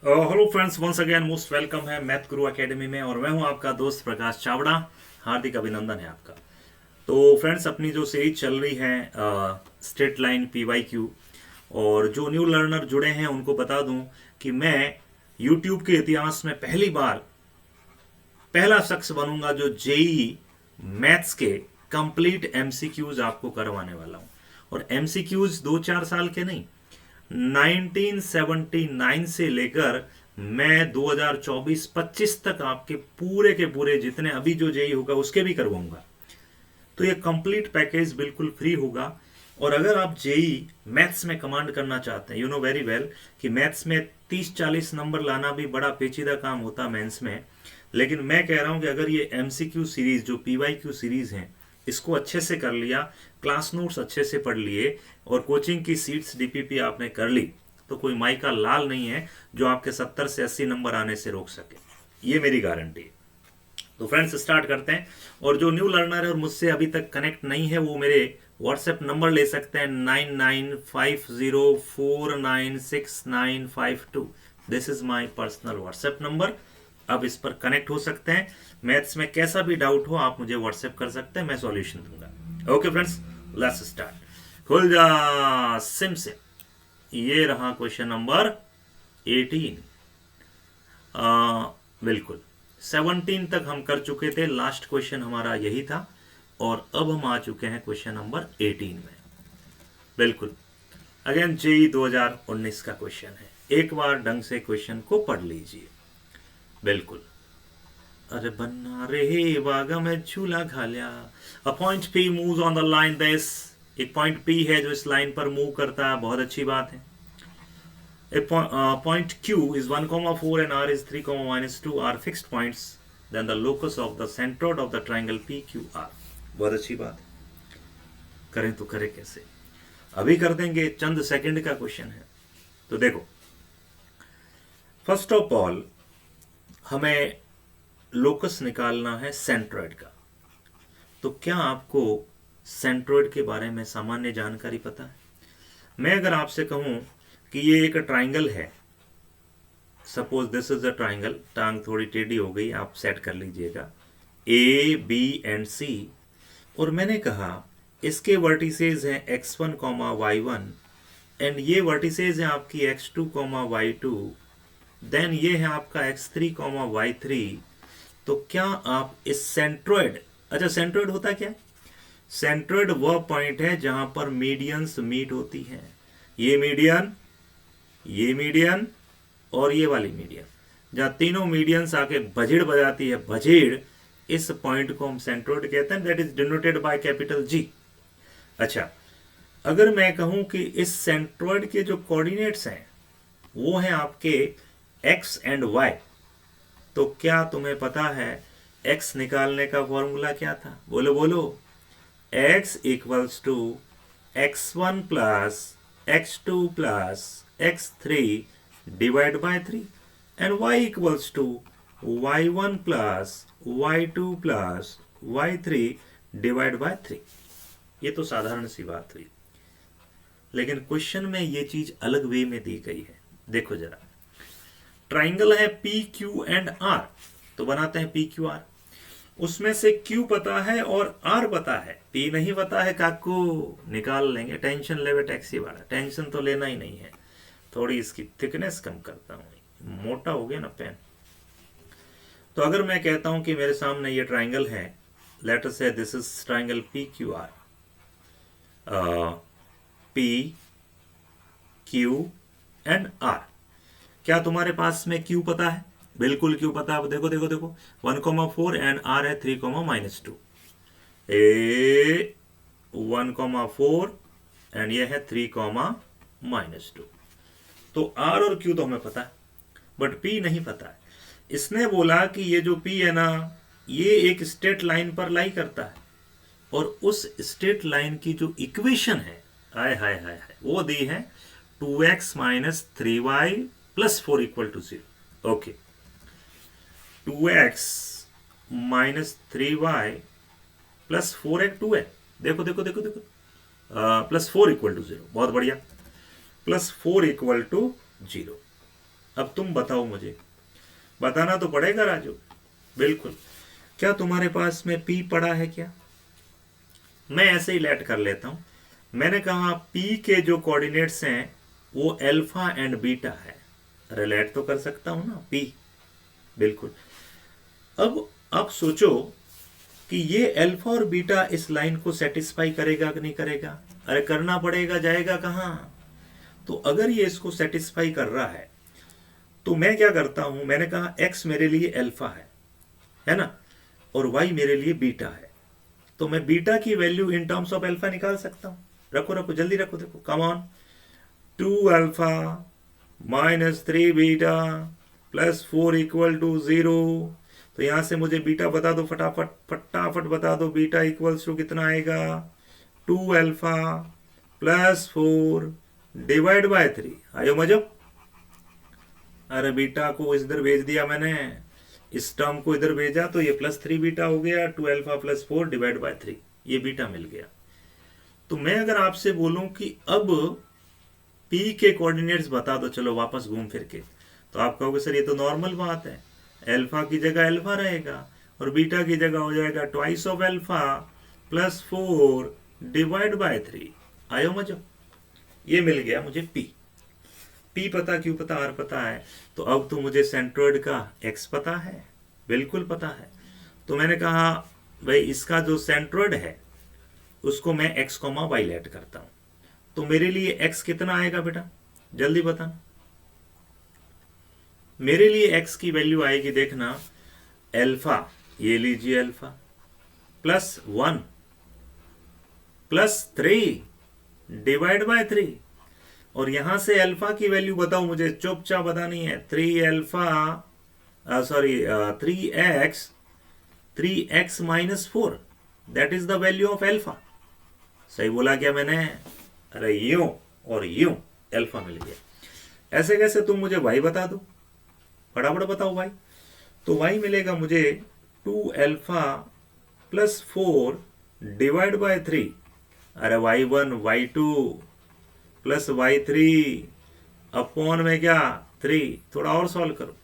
Hello friends, once again most welcome है Math Guru Academy में। और मैं हूं आपका दोस्त प्रकाश चावड़ा। हार्दिक अभिनंदन है आपका। तो फ्रेंड्स, अपनी जो सीरीज चल रही है स्ट्रेट लाइन पीवाईक्यू, और जो न्यू लर्नर जुड़े हैं उनको बता दूं कि मैं यूट्यूब के इतिहास में पहली बार पहला शख्स बनूंगा जो जेई मैथ्स के कंप्लीट एमसीक्यूज आपको करवाने वाला हूं। और एमसीक्यूज 2-4 साल के नहीं, 1979 से लेकर मैं 2024-25 तक आपके पूरे के पूरे जितने अभी जो जेई होगा उसके भी करवाऊंगा। तो ये कंप्लीट पैकेज बिल्कुल फ्री होगा। और अगर आप जेई मैथ्स में कमांड करना चाहते हैं, यू नो वेरी वेल कि मैथ्स में 30-40 नंबर लाना भी बड़ा पेचीदा काम होता है मेंस में। लेकिन मैं कह रहा हूं कि अगर ये एमसीक्यू सीरीज जो पीवाईक्यू सीरीज है इसको अच्छे से कर लिया, क्लास नोट्स अच्छे से पढ़ लिए और कोचिंग की सीट्स डीपीपी आपने कर ली, तो कोई माई का लाल नहीं है जो आपके 70 से 80 नंबर आने से रोक सके। ये मेरी गारंटी है। तो फ्रेंड्स, स्टार्ट करते हैं। और जो न्यू लर्नर है और मुझसे अभी तक कनेक्ट नहीं है, वो मेरे व्हाट्सएप नंबर ले सकते हैं 9950496952। This is my personal WhatsApp number. अब इस पर कनेक्ट हो सकते हैं। मैथ्स में कैसा भी डाउट हो आप मुझे व्हाट्सएप कर सकते हैं, मैं सॉल्यूशन दूंगा। Okay friends, let's start. खुल जा सिम से। ये रहा क्वेश्चन नंबर 18। बिल्कुल 17 तक हम कर चुके थे, लास्ट क्वेश्चन हमारा यही था। और अब हम आ चुके हैं क्वेश्चन नंबर 18 में। बिल्कुल अगेन जेई 2019 का क्वेश्चन है। एक बार ढंग से क्वेश्चन को पढ़ लीजिए। बिल्कुल, अरे बन्ना रे बागा में झूला घालिया। A point P moves on the line this. एक पॉइंट पी है जो इस लाइन पर मूव करता है, बहुत अच्छी बात है। Point Q is 1,4 and R is 3, -2 are fixed points. Then the locus of the centroid of the triangle PQR. बहुत अच्छी बात है। करें तो करें कैसे? अभी कर देंगे, चंद सेकंड का क्वेश्चन है। तो देखो, फर्स्ट ऑफ ऑल हमें लोकस निकालना है सेंट्रोइड का। तो क्या आपको सेंट्रोइड के बारे में सामान्य जानकारी पता है? मैं अगर आपसे कहूं कि ये एक ट्राइंगल है, suppose this is a triangle, टांग थोड़ी टेढ़ी हो गई, आप सेट कर लीजिएगा, ए बी एंड सी। और मैंने कहा इसके वर्टिसेज हैं x1, y1 एंड ये वर्टिसेज हैं आपकी x2, y2, देन ये है आपका x3, y3। तो क्या आप इस सेंट्रोइड, अच्छा सेंट्रोइड होता क्या है? सेंट्रोइड वह पॉइंट है जहां पर मीडियंस मीट होती हैं। ये मीडियन और ये वाली मीडियन, जहां तीनों मीडियंस आके भजेड़ बजाती है, भजेड़, इस पॉइंट को हम सेंट्रोइड कहते हैं। That is denoted by capital G. अच्छा, अगर मैं कहूं कि इस सेंट्रोइड के जो कोऑर्डिनेट्स हैं वो हैं आपके एक्स एंड वाई, तो क्या तुम्हें पता है एक्स निकालने का फॉर्मूला क्या था? बोलो बोलो। x equals to x1 plus x2 plus x3 divide by 3 and y equals to y1 plus y2 plus y3 divide by 3। ये तो साधारण सी बात हुई, लेकिन क्वेश्चन में ये चीज अलग वे में दी गई है। देखो जरा, ट्राइंगल है पी क्यू एंड आर, तो बनाते हैं पी क्यू आर। उसमें से Q पता है और R पता है, P नहीं पता है काकू, निकाल लेंगे। टेंशन लेवे टैक्सी वाला, टेंशन तो लेना ही नहीं है। थोड़ी इसकी थिकनेस कम करता हूं, मोटा हो गया ना पेन। तो अगर मैं कहता हूं कि मेरे सामने ये ट्राइंगल है, लेट अस से this is triangle PQR, P Q and R। क्या तुम्हारे पास में Q पता है? बिल्कुल Q पता है। देखो देखो देखो, 1,4 एंड R है 3, -2। ए 1,4 एंड ये है 3, -2। तो R और Q तो हमें पता है, बट P नहीं पता है। इसने बोला कि ये जो P है ना, ये एक स्ट्रेट लाइन पर लाई करता है, और उस स्ट्रेट लाइन की जो इक्वेशन है, हाय हाय हाय हाय, वो दी है 2x - 3y + 4 = 0। Okay, 2x - 3y + 4x 2 है, देखो देखो देखो देखो, +4 = 0। बहुत बढ़िया, +4 = 0। अब तुम बताओ, मुझे बताना तो पड़ेगा राजू। बिल्कुल। क्या तुम्हारे पास में पी पड़ा है क्या? मैं ऐसे ही लेट कर लेता हूं। मैंने कहा पी के जो कोऑर्डिनेट्स हैं वो अल्फा एंड बीटा है। रिलेट तो कर सकता हूं ना पी। बिल्कुल। अब सोचो कि ये अल्फा और बीटा इस लाइन को सेटिस्फाई करेगा कि नहीं करेगा? अरे करना पड़ेगा, जाएगा कहां? तो अगर ये इसको सेटिस्फाई कर रहा है तो मैं क्या करता हूं, मैंने कहा x मेरे लिए अल्फा है ना, और y मेरे लिए बीटा है। तो मैं बीटा की value in terms of alpha निकाल सकता हूं। रखो रखो जल्दी रखो, देखो come on. 2 alpha minus 3 beta plus 4 equal to 0। तो यहां से मुझे बीटा बता दो, फटाफट फटाफट बता दो। बीटा इक्वल्स टू कितना आएगा? 2 अल्फा प्लस 4 डिवाइड बाय 3। आयो मजो। अरे बीटा को इधर भेज दिया मैंने, इस टर्म को इधर भेजा तो ये प्लस 3 बीटा हो गया। 2 अल्फा प्लस 4 डिवाइड बाय 3, ये बीटा मिल गया। तो मैं अगर आपसे बोलूं कि अब P के कोऑर्डिनेट्स बता दो, चलो वापस घूम फिर के, तो आप कहोगे सर ये तो नॉर्मल बात है, अल्फा की जगह अल्फा रहेगा और बीटा की जगह हो जाएगा twice of alpha plus 4 divide by 3। आयो मजो। ये मिल गया मुझे P। P पता, क्यों पता, R पता है। तो अब तो मुझे सेंट्रोइड का X पता है, बिल्कुल पता है। तो मैंने कहा भाई इसका जो सेंट्रोइड है उसको मैं X, Y लेट करता हूं। तो मेरे लिए X कितना आएगा बेटा, जल्दी बताना। मेरे लिए X की वैल्यू आएगी, देखना, अल्फा, ये लीजिए alpha plus 1 plus 3 divide by 3। और यहां से अल्फा की वैल्यू बताओ मुझे, चुपचाप बतानी है। 3 alpha, sorry 3x minus 4, that is the value of alpha. सही बोला क्या मैंने? अरे यूं और यूं अल्फा मिल गया। ऐसे कैसे? तुम मुझे y बता दो, फटाफट बताओ y। तो y मिलेगा मुझे 2 अल्फा प्लस 4 डिवाइड बाय 3। अरे y1 y2 plus y3 upon में क्या 3। थोड़ा और सॉल्व करो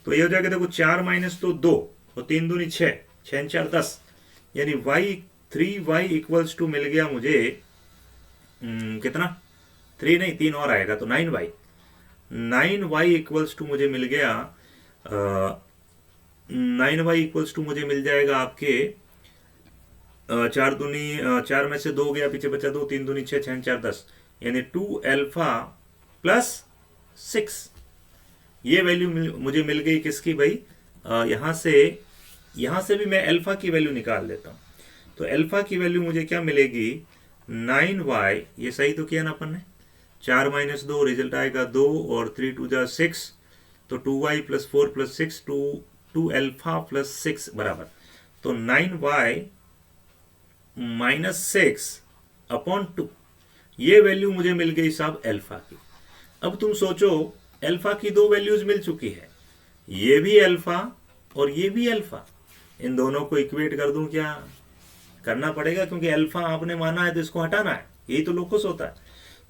तो ये हो जाएगा, देखो 4 माइनस तो 2 और 3 दूनी 6, 6 4 10, यानी y3y इक्वल्स टू मिल गया मुझे कितना, 3 नहीं 3 और आएगा तो 9y। 9y इक्वल्स टू मुझे मिल गया 9y इक्वल्स टू मुझे मिल जाएगा आपके 4 दूनी 4 में से 2 गया, पीछे बचा 2, 3 दूनी 6, 6 4 10, यानी 2 अल्फा प्लस 6। ये वैल्यू मुझे मिल गई किसकी भाई? यहां से भी मैं अल्फा की वैल्यू निकाल लेता हूं। तो अल्फा की वैल्यू मुझे क्या मिलेगी? 9y, ये सही तो किया ना अपन ने, 4 माइनस 2 रिजल्ट आएगा 2 और 3 2 जा 6, तो 2y plus 4 plus 6 2 alpha plus 6 बराबर, तो 9y माइनस 6 अपॉन 2। ये वैल्यू मुझे मिल गई साहब अल्फा की। अब तुम सोचो अल्फा की 2 वैल्यूज मिल चुकी है, ये भी अल्फा और ये भी अल्फा। इन दोनों को इक्वेट कर दूं क्या? करना पड़ेगा, क्योंकि अल्फा आपने माना है तो इसको हटाना है, यही तो लोकस होता है।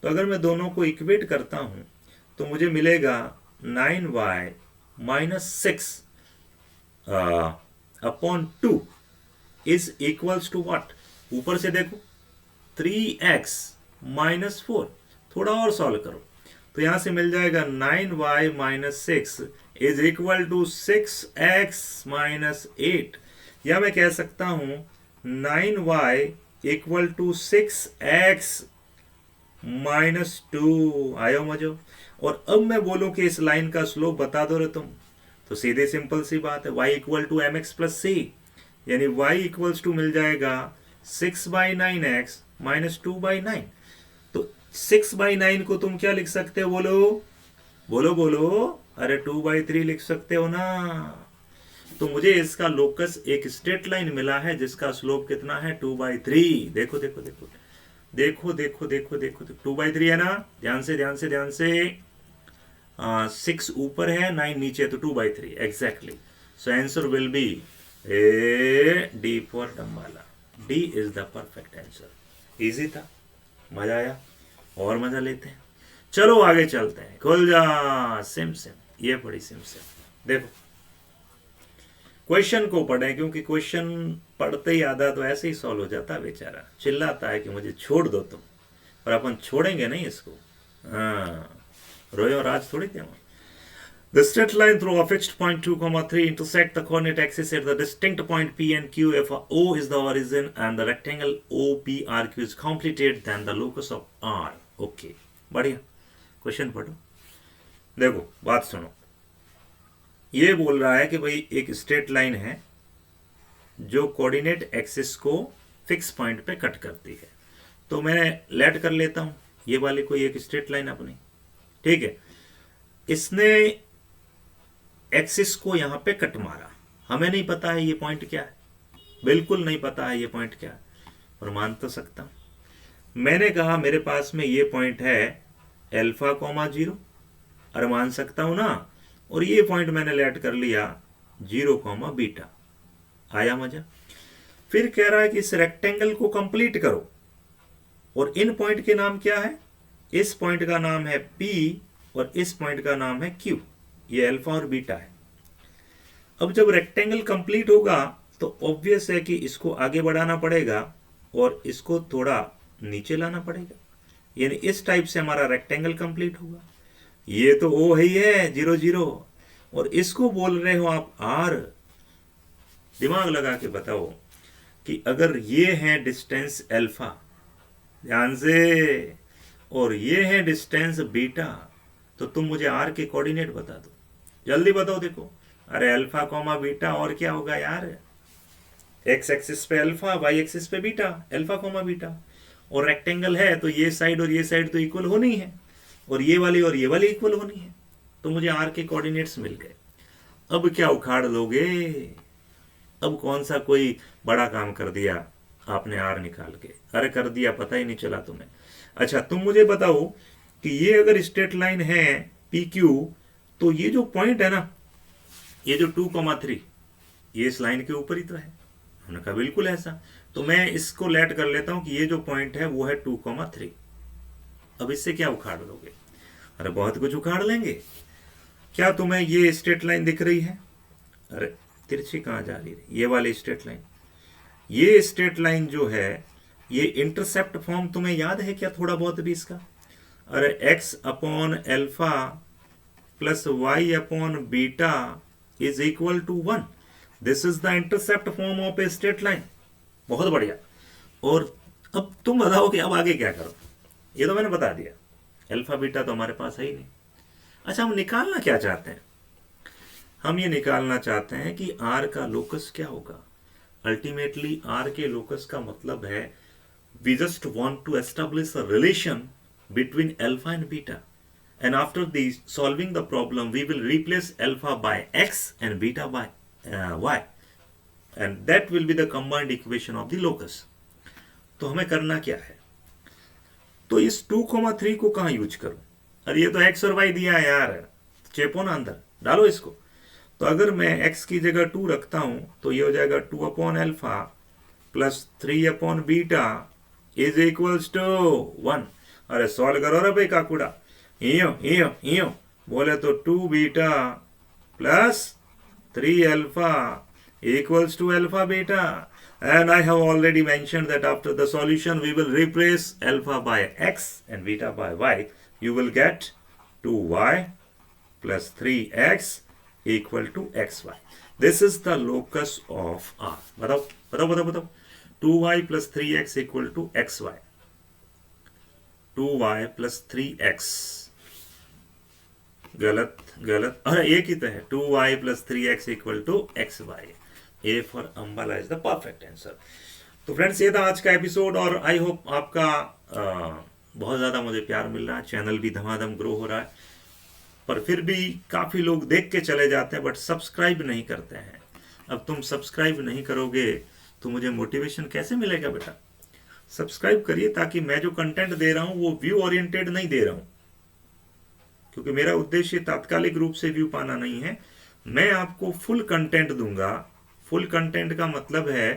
तो अगर मैं दोनों को इक्वेट करता हूं तो मुझे मिलेगा 9y minus 6 upon 2 is equals to what? ऊपर से देखो 3x माइनस 4, थोड़ा और सॉल्व करो तो यहां से मिल जाएगा 9y minus 6 is equal to 6x minus 8, या मैं कह सकता हूं 9y equal to 6x minus 2। आयो मजो। और अब मैं बोलूं कि इस लाइन का स्लोप बता दो रे तुम, तो सीधे सिंपल सी बात है, y equal to mx plus c, यानी y इक्वल्स टू मिल जाएगा 6/9x माइनस 2/9। तो 6/9 को तुम क्या लिख सकते हो? बोलो बोलो बोलो। अरे 2/3 लिख सकते हो ना। तो मुझे इसका लोकस एक स्ट्रेट लाइन मिला है जिसका स्लोप कितना है? 2/3। देखो देखो देखो देखो देखो देखो देखो 2/3 है ना। ध्यान से ध्यान से ध्यान से, 6 ऊपर है 9 नीचे, तो 2/3 exactly. So answer will be D for डम्बाला। D is the perfect answer. Easy था, मजा आया, और मजा लेते हैं। चलो आगे चलते हैं। खुल जा सिम सिम। ये बड़ी सिंपल। देखो क्वेश्चन को पढ़ें, क्योंकि क्वेश्चन पढ़ते ही आधा तो ऐसे ही सॉल्व हो जाता है, बेचारा चिल्लाता है कि मुझे छोड़ दो तुम, पर अपन छोड़ेंगे नहीं इसको। हाँ, रोयो राज थोड़ी थे। The straight line through a fixed point 2, 3 intersect the coordinate axis at the distinct point P and Q if O is the origin and the rectangle OPRQ is completed, then the locus of R. Okay, बढ़िया। Question पढ़ो, देखो बात सुनो। ये बोल रहा है कि भाई एक स्ट्रेट लाइन है जो कोऑर्डिनेट एक्सिस को फिक्स पॉइंट पे कट करती है। तो मैं लेट कर लेता हूं, ये वाली कोई एक स्ट्रेट लाइन अपनी, ठीक है। इसने एक्सिस को यहां पे कट मारा, हमें नहीं पता है ये पॉइंट क्या है, बिल्कुल नहीं पता है ये पॉइंट क्या है, और मान तो सकता हूं। मैंने कहा मेरे पास में ये पॉइंट है अल्फा कोमा 0, और मान सकता हूं ना। और ये पॉइंट मैंने लेट कर लिया 0 कोमा बीटा। आया मजा। फिर कह रहा है कि इस रेक्टेंगल को कंप्लीट करो, और इन पॉइंट के नाम क्या है? इस पॉइंट का नाम है P और इस पॉइंट का नाम है Q। ये अल्फा और बीटा है। अब जब रेक्टेंगल कंप्लीट होगा तो ऑब्वियस है कि इसको आगे बढ़ाना पड़ेगा और इसको थोड़ा नीचे लाना पड़ेगा, यानी इस टाइप से हमारा रेक्टेंगल कंप्लीट होगा। ये तो O ही है 0 0, और इसको बोल रहे हो आप R। दिमाग लगा के बताओ कि अगर ये है डिस्टेंस अल्फा, ध्यान से, और ये है डिस्टेंस बीटा, तो तुम मुझे R के कोऑर्डिनेट बता दो, जल्दी बताओ। देखो, अरे अल्फा कोमा बीटा, और क्या होगा यार? एक्स एक्सिस पे अल्फा, वाई एक्सिस पे बीटा, अल्फा कोमा बीटा। और रेक्टेंगल है तो ये साइड और ये साइड तो इक्वल होनी है, और ये वाली इक्वल होनी है। तो मुझे R के कोऑर्डिनेट्स मिल गए। अब क्या उखाड़ लोगे? अब कौन सा कोई बड़ा काम कर दिया आपने R निकाल के? अरे कर दिया, पता ही नहीं चला तुम्हें। अच्छा, तुम मुझे बताओ कि ये अगर स्ट्रेट लाइन है PQ, तो ये जो पॉइंट है ना, ये जो 2,3, ये इस लाइन के ऊपर ही तो है। हमने कहा बिल्कुल ऐसा। तो मैं इसको लेट कर लेता हूं कि ये जो पॉइंट है वो है 2,3। अब इससे क्या उखाड़ लोगे? अरे बहुत कुछ उखाड़ लेंगे। क्या तुम्हें ये स्ट्रेट लाइन दिख रही है? अरे तिरछी कहां जा रही है? ये वाली स्ट्रेट लाइन, ये स्ट्रेट लाइन जो है, ये इंटरसेप्ट फॉर्म तुम्हें याद है क्या थोड़ा बहुत भी इसका? अरे x upon alpha plus y upon beta is equal to 1। This is the intercept form of a straight line. बहुत बढ़िया। और अब तुम बताओ कि अब आगे क्या करो? ये तो मैंने बता दिया, अल्फा बीटा तो हमारे पास है ही नहीं। अच्छा, हम निकालना क्या चाहते हैं? हम ये निकालना चाहते हैं कि R का लोकस क्या होगा। अल्टीमेटली R के लोकस का मतलब है we just want to establish a relation between alpha and beta, and after this solving the problem we will replace alpha by x and beta by y, and that will be the combined equation of the locus. तो हमें करना क्या है? तो इस 2,3 को कहां use करूं? अरे ये तो x और y दिया है यार, चेपो ना अंदर, डालो इसको। तो अगर मैं x की जगह 2 रखता हूं तो ये हो जाएगा 2 upon alpha plus 3 upon beta is equals to 1। अरे सॉल्व करो रे भाई काकुड़ा, इयो बोले तो 2 beta plus 3 alpha equals to alpha beta, and I have already mentioned that after the solution we will replace alpha by x and beta by y. You will get 2y plus 3x equal to xy. This is the locus of R. बताओ 2y plus 3x equal to xy. 2y plus 3x, गलत, अरे एक ही तो है, 2y plus 3x equal to xy. A for Ambala is the perfect answer. तो friends, ये था आज का एपिसोड, और आई होप आपका बहुत ज़्यादा मुझे प्यार मिल रहा है। चैनल भी धमाधम ग्रो हो रहा है, पर फिर भी काफ़ी लोग देख के चले जाते हैं बट सब्सक्राइब नहीं करते हैं। अब तुम सब्सक्राइब नहीं करोगे तो मुझे मोटिवेशन कैसे मिलेगा बेटा? सब्सक्राइब करिए ताकि मैं जो कंटेंट दे रहा हूँ वो व्यू ओरिएंटेड नहीं दे रहा हूँ, क्योंकि मेरा उद्देश्य तात्कालिक रूप से व्यू पाना नहीं है। मैं आपको फुल कंटेंट दूंगा। फुल कंटेंट का मतलब है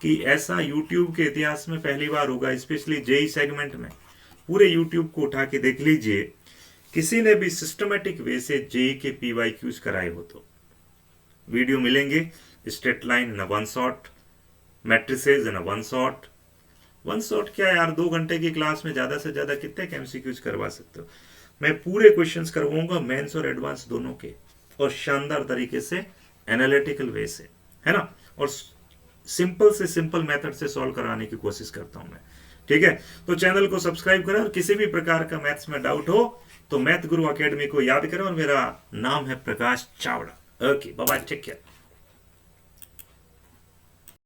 कि ऐसा YouTube के इतिहास में पहली बार होगा, स्पेशली जेई सेगमेंट में। पूरे YouTube को उठा के देख लीजिए किसी ने भी सिस्टमेटिक वे से जेई के PYQs कराए हो तो वीडियो मिलेंगे, straight line in one shot, matrices in one shot. One shot क्या यार, 2 घंटे की क्लास में ज्यादा से ज्यादा कितने MCQs करवा सकते हो। मैं पूरे क्वेश्चंस करवाऊंगा मेंस और एडवांस दोनों के, और शानदार तरीके से एनालिटिकल वे से, है ना, और सिंपल से सिंपल मेथड से सॉल्व कराने की कोशिश करता हूं मैं। ठीक है, तो चैनल को सब्सक्राइब करें, और किसी भी प्रकार का मैथ्स में डाउट हो तो मैथ गुरु एकेडमी को याद करें, और मेरा नाम है Prakash Chavda. Okay, bye bye, take care.